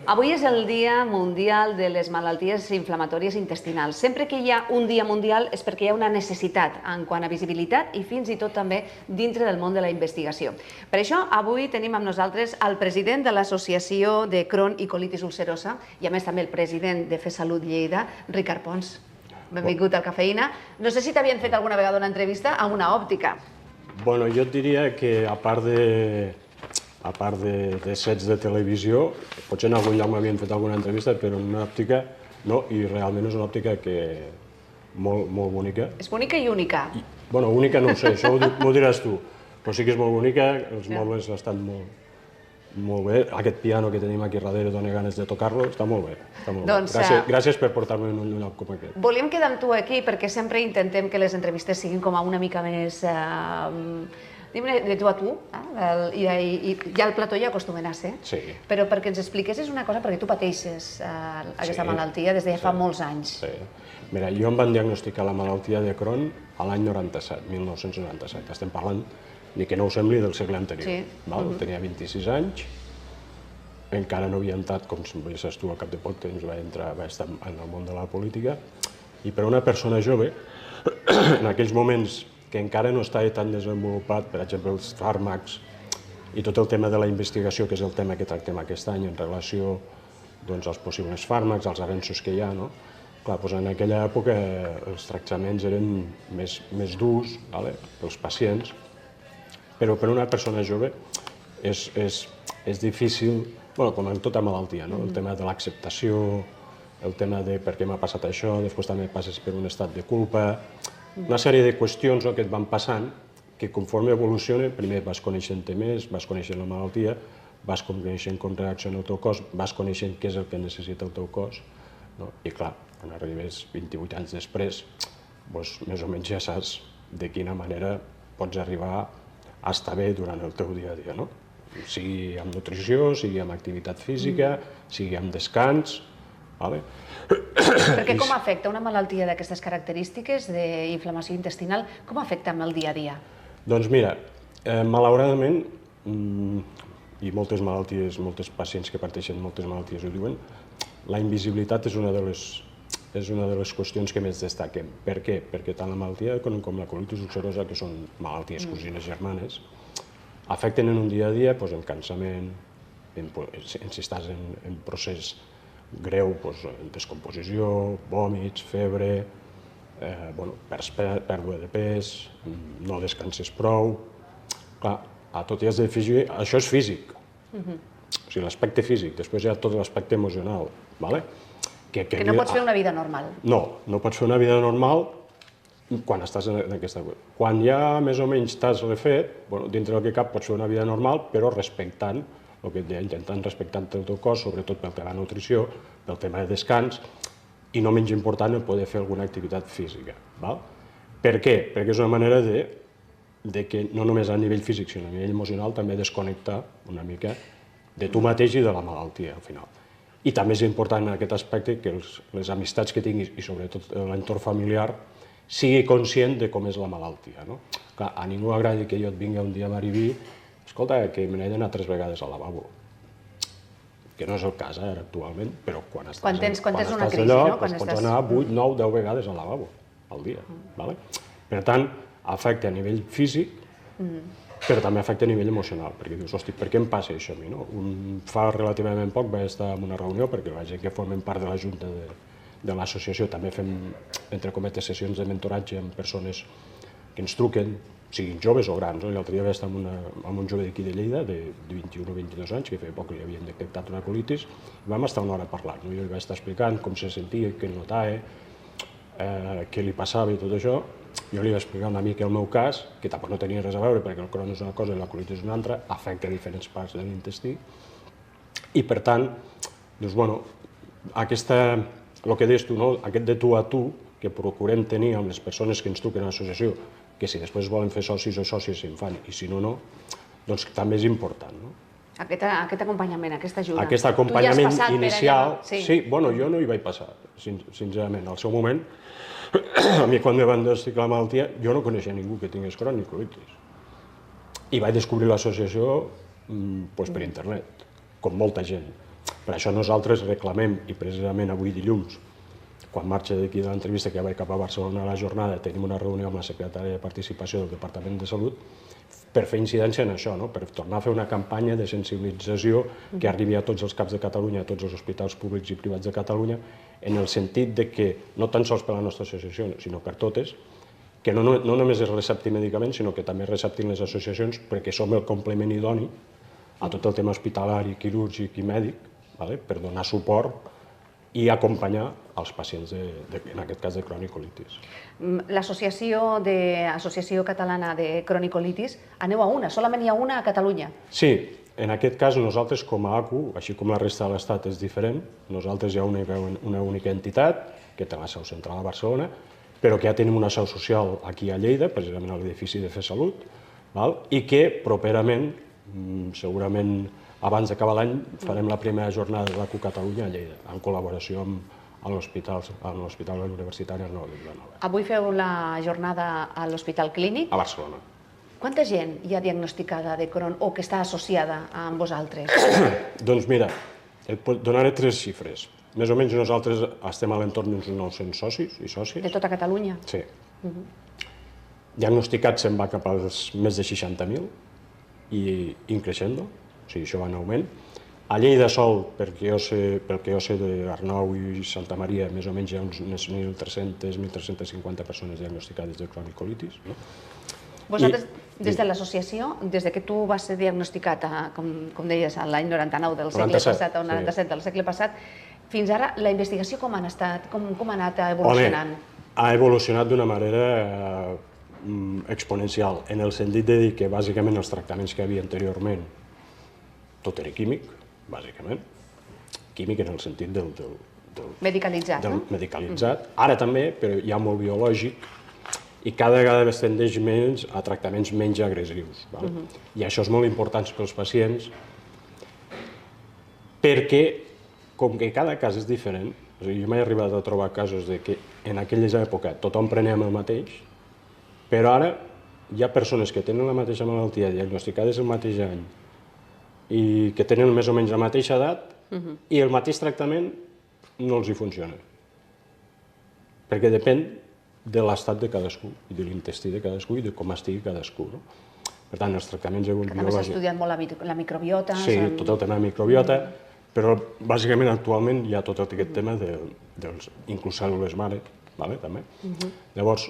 Avui és el Dia Mundial de les Malalties Inflamatòries Intestinals. Sempre que hi ha un dia mundial és perquè hi ha una necessitat en quant a visibilitat i fins i tot també dintre del món de la investigació. Per això, avui tenim amb nosaltres el president de l'Associació de Crohn i Colitis Ulcerosa i a més també el president de FESalut Lleida, Ricard Pons. Benvingut al Cafeïna. No sé si t'havien fet alguna vegada una entrevista a una òptica. Bueno, jo et diria que a part de sets de televisió, potser en algun lloc m'havien fet alguna entrevista, però en una òptica no, i realment és una òptica que molt bonica. És bonica i única. Bueno, única no ho sé, això m'ho diràs tu, però sí que és molt bonica, els mobles estan molt bé, aquest piano que tenim aquí darrere dona ganes de tocar-lo, està molt bé. Gràcies per portar-me en un lloc com aquest. Volíem quedar amb tu aquí perquè sempre intentem que les entrevistes siguin com una mica més de tu a tu, i ja al plató ja acostumen a ser, però perquè ens expliquessis una cosa, perquè tu pateixes aquesta malaltia des de ja fa molts anys. Mira, jo em van diagnosticar la malaltia de Crohn a l'any 1997, estem parlant, ni que no ho sembli, del segle anterior. Tenia 26 anys, encara no havia entrat, com saps tu, al cap de poc temps vaig estar en el món de la política, i per a una persona jove, en aquells moments que encara no estava tan desenvolupat, per exemple, els fàrmacs i tot el tema de la investigació, que és el tema que tractem aquest any en relació als possibles fàrmacs, als avenços que hi ha. Clar, en aquella època els tractaments eren més durs pels pacients, però per a una persona jove és difícil, com en tota malaltia, el tema de l'acceptació, el tema de per què m'ha passat això, després també passes per un estat de culpa, una sèrie de qüestions que et van passant, que conforme evoluciona, primer vas coneixent-te més, vas coneixent la malaltia, vas coneixent com reacciona el teu cos, vas coneixent què és el que necessita el teu cos, i clar, quan arribes 28 anys després, més o menys ja saps de quina manera pots arribar a estar bé durant el teu dia a dia, sigui amb nutrició, sigui amb activitat física, sigui amb descans. Perquè com afecta una malaltia d'aquestes característiques d'inflamació intestinal, com afecta amb el dia a dia? Doncs mira, malauradament, i moltes pacients que pateixen moltes malalties ho diuen, la invisibilitat és una de les qüestions que més destaquem. Per què? Perquè tant la malaltia com la colitis ulcerosa, que són malalties cosines germanes, afecten en un dia a dia en cansament, si estàs en procés greu, descomposició, vòmits, febre, pèrdua de pes, no descanses prou. Clar, a tot hi has d'afegir, això és físic, o sigui, l'aspecte físic, després hi ha tot l'aspecte emocional. Que no pots fer una vida normal. No pots fer una vida normal quan estàs en aquesta... Quan ja més o menys t'has refet, dintre del que cap pots fer una vida normal, però respectant el que et deia, intentant respectar el teu cos, sobretot pel tema de nutrició, pel tema de descans, i no menys important el poder fer alguna activitat física. Per què? Perquè és una manera de que no només a nivell físic, sinó a nivell emocional, també desconnectar una mica de tu mateix i de la malaltia, al final. I també és important en aquest aspecte que les amistats que tinguis, i sobretot l'entorn familiar, sigui conscient de com és la malaltia. Clar, a ningú agradi que jo et vingui un dia a Mariví, escolta, que me n'he d'anar 3 vegades al lavabo. Que no és el cas ara actualment, però quan estàs allò, pots anar 8, 9, 10 vegades al lavabo al dia. Per tant, afecta a nivell físic, però també afecta a nivell emocional, perquè dius, hosti, per què em passa això a mi? Fa relativament poc vaig estar en una reunió, perquè la gent que formem part de la junta de l'associació també fem, entre cometes, sessions de mentoratge amb persones que ens truquen, siguin joves o grans. L'altre dia vaig estar amb un jove d'aquí de Lleida, de 21 o 22 anys, que feia poc que li havien detectat una colitis, i vam estar una hora parlant. Jo li vaig estar explicant com se sentia, què notava, què li passava i tot això. Jo li vaig explicar una mica el meu cas, que tampoc no tenia res a veure, perquè el Crohn és una cosa i la colitis és una altra, afecta diferents parts de l'intestí, i per tant, doncs, el que deies tu, aquest de tu a tu, que procurem tenir amb les persones que ens truquen a l'associació, que si després volen fer socis o sòcies se'n fan, i si no, no, doncs també és important. Aquest acompanyament, aquesta ajuda. Aquest acompanyament inicial, sí, jo no hi vaig passar, sincerament. Al seu moment, a mi quan me van diagnosticar la malaltia, jo no coneixia ningú que tingués Crohn ni colitis. I vaig descobrir l'associació per internet, com molta gent. Per això nosaltres reclamem, i precisament avui dilluns, quan marxa d'aquí de l'entrevista que ja vaig cap a Barcelona a la jornada, tenim una reunió amb la secretària de Participació del Departament de Salut per fer incidència en això, per tornar a fer una campanya de sensibilització que arribi a tots els CAPs de Catalunya, a tots els hospitals públics i privats de Catalunya, en el sentit de que, no tan sols per la nostra associació, sinó per totes, que no només es receptin medicaments, sinó que també receptin les associacions, perquè som el complement idoni a tot el tema hospitalari, quirúrgic i mèdic, per donar suport i acompanyar els pacients, en aquest cas, de cronicolitis. L'Associació Catalana de Cronicolitis, aneu a una, solament hi ha una a Catalunya. Sí, en aquest cas nosaltres com a ACU, així com la resta de l'Estat és diferent, nosaltres hi ha una única entitat, que té la seu central a Barcelona, però que ja tenim una seu social aquí a Lleida, precisament a l'edifici de FESalut, i que properament, segurament abans d'acabar l'any, farem la primera jornada de l'ACU Catalunya a Lleida, en col·laboració amb l'Hospital Universitari Arnau de Vilanova. Avui feu la jornada a l'Hospital Clínic. A Barcelona. Quanta gent hi ha diagnosticada de Crohn o que està associada amb vosaltres? Doncs mira, et donaré 3 xifres. Més o menys nosaltres estem a l'entorn d'uns 900 socis i sòcies. De tota Catalunya? Sí. Diagnosticats se'n va cap als més de 60.000 i increixent, o sigui, això va en augment. A Lleida sol, pel que jo sé d'Arnau i Santa Maria, més o menys hi ha unes 1.300-1.350 persones diagnosticades de cronicolitis. Vosaltres, des de l'associació, des que tu vas ser diagnosticat, com deies, l'any 99 del segle passat, o 97 del segle passat, fins ara, la investigació com ha anat evolucionant? Ha evolucionat d'una manera exponencial, en el sentit de dir que bàsicament els tractaments que hi havia anteriorment tot era químic, bàsicament. Químic en el sentit del medicalitzat, no? Medicalitzat. Ara també, però ja molt biològic, i cada vegada es tendeix menys a tractaments menys agressius. I això és molt important pels pacients, perquè, com que cada cas és diferent, jo m'he arribat a trobar casos que en aquelles èpoques tothom prenia el mateix, però ara hi ha persones que tenen la mateixa malaltia diagnosticades el mateix any i que tenen més o menys la mateixa edat i el mateix tractament no els hi funciona. Perquè depèn de l'estat de cadascú, i de l'intestí de cadascú i de com estigui cadascú. Per tant, els tractaments biològics... També s'ha estudiat molt la microbiota... Sí, tot el tema de microbiota, però bàsicament actualment hi ha tot aquest tema dels inclús cèl·lules mare, també. Llavors,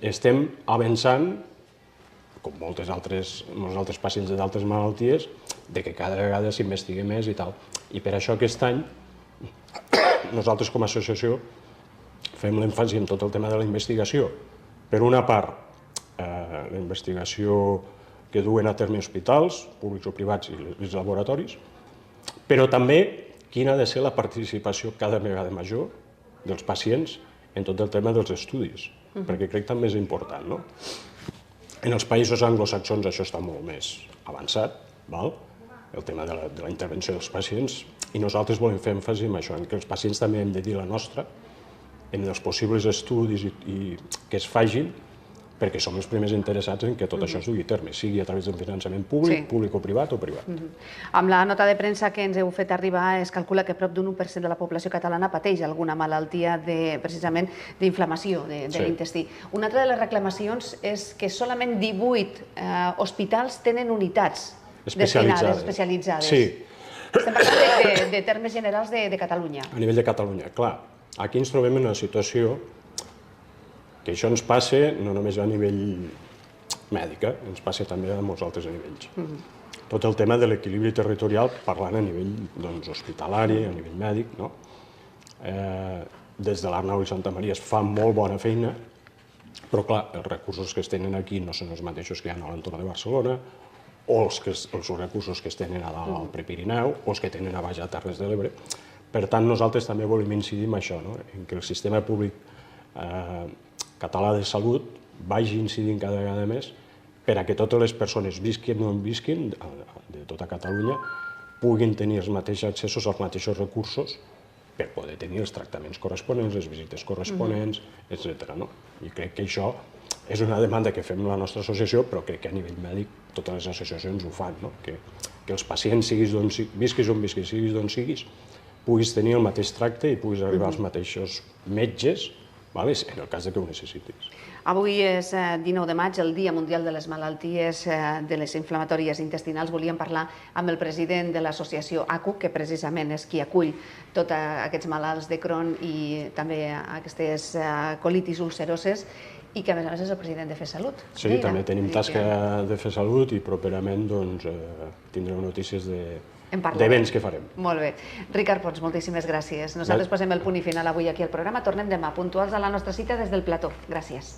estem avançant, com molts altres pacients d'altres malalties, que cada vegada s'investigui més i tal. I per això aquest any, nosaltres com a associació fem l'èmfasi en tot el tema de la investigació. Per una part, la investigació que duen a terme hospitals, públics o privats i els laboratoris, però també quina ha de ser la participació cada vegada major dels pacients en tot el tema dels estudis, perquè crec que també és important, no? En els països anglosaxons això està molt més avançat, el tema de la intervenció dels pacients, i nosaltres volem fer èmfasi en això, en que els pacients també hem de dir la nostra, en els possibles estudis que es facin, perquè som els primers interessats en que tot això es dugui a terme, sigui a través d'un finançament públic, públic o privat. Amb la nota de premsa que ens heu fet arribar, es calcula que prop d'un 1% de la població catalana pateix alguna malaltia precisament d'inflamació de l'intestí. Una altra de les reclamacions és que solament 18 hospitals tenen unitats especialitzades. Sí. Estem parlant de termes generals de Catalunya. A nivell de Catalunya, clar. Aquí ens trobem en una situació que això ens passa no només a nivell mèdic, ens passa també a molts altres nivells. Tot el tema de l'equilibri territorial, parlant a nivell hospitalari, a nivell mèdic, des de l'Arnau i Santa Maria es fa molt bona feina, però clar, els recursos que es tenen aquí no són els mateixos que hi ha a l'entorn de Barcelona, o els recursos que es tenen a dalt al Prepirineu, o els que tenen a baix a Terres de l'Ebre. Per tant, nosaltres també volem incidir en això, en que el sistema públic català de salut vagi incidint cada vegada més per a que totes les persones, visquin o no visquin, de tota Catalunya, puguin tenir els mateixos accessos als mateixos recursos per poder tenir els tractaments corresponents, les visites corresponents, etc. I crec que això és una demanda que fem la nostra associació, però crec que a nivell mèdic totes les associacions ho fan, que els pacients, visquis on visquis, siguis d'on siguis, puguis tenir el mateix tracte i puguis arribar als mateixos metges, en el cas que ho necessitis. Avui és 19 de maig, el Dia Mundial de les Malalties de les Inflamatòries Intestinals. Volíem parlar amb el president de l'associació ACU, que precisament és qui acull tots aquests malalts de Crohn i també aquestes colitis ulceroses, i que a més és el president de FESalut. Sí, també tenim tasca de FESalut i properament tindreu notícies d'events que farem. Molt bé. Ricard Pons, moltíssimes gràcies. Nosaltres posem el punt i final avui aquí al programa. Tornem demà puntuals a la nostra cita des del plató. Gràcies.